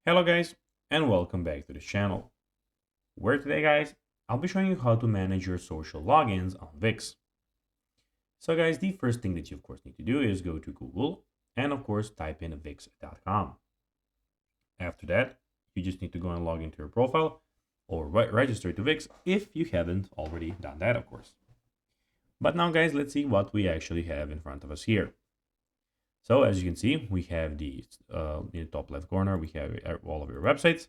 Hello guys, and welcome back to the channel, where today guys, I'll be showing you how to manage your social logins on Wix. So guys, the first thing that you of course need to do is go to Google and of course type in wix.com. After that, you just need to go and log into your profile or register to Wix if you haven't already done that of course. But now guys, let's see what we actually have in front of us here. So as you can see, we have the in the top left corner, we have all of your websites.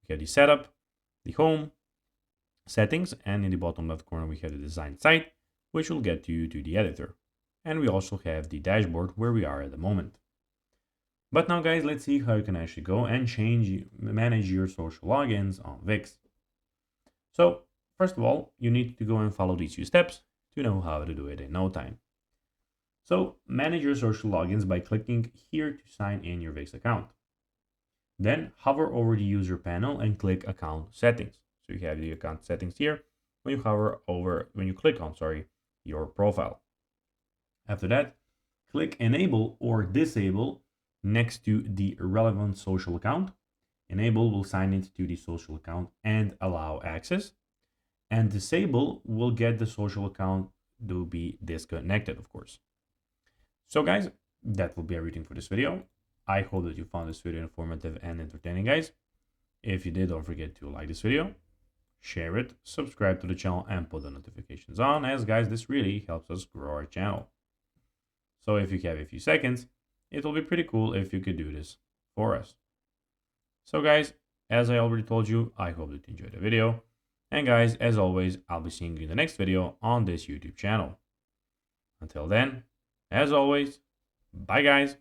We have the setup, the home, settings, and in the bottom left corner, we have the design site, which will get you to the editor. And we also have the dashboard where we are at the moment. But now guys, let's see how you can actually go and manage your social logins on Wix. So first of all, you need to go and follow these few steps to know how to do it in no time. So manage your social logins by clicking here to sign in your Wix account. Then hover over the user panel and click account settings. So you have the account settings here when you click on your profile. After that, click enable or disable next to the relevant social account. Enable will sign it to the social account and allow access. And disable will get the social account to be disconnected, of course. So guys, that will be everything for this video. I hope that you found this video informative and entertaining, guys. If you did, don't forget to like this video, share it, subscribe to the channel, and put the notifications on, as guys, this really helps us grow our channel. So if you have a few seconds, it will be pretty cool if you could do this for us. So guys, as I already told you, I hope that you enjoyed the video. And guys, as always, I'll be seeing you in the next video on this YouTube channel. Until then, as always, bye guys.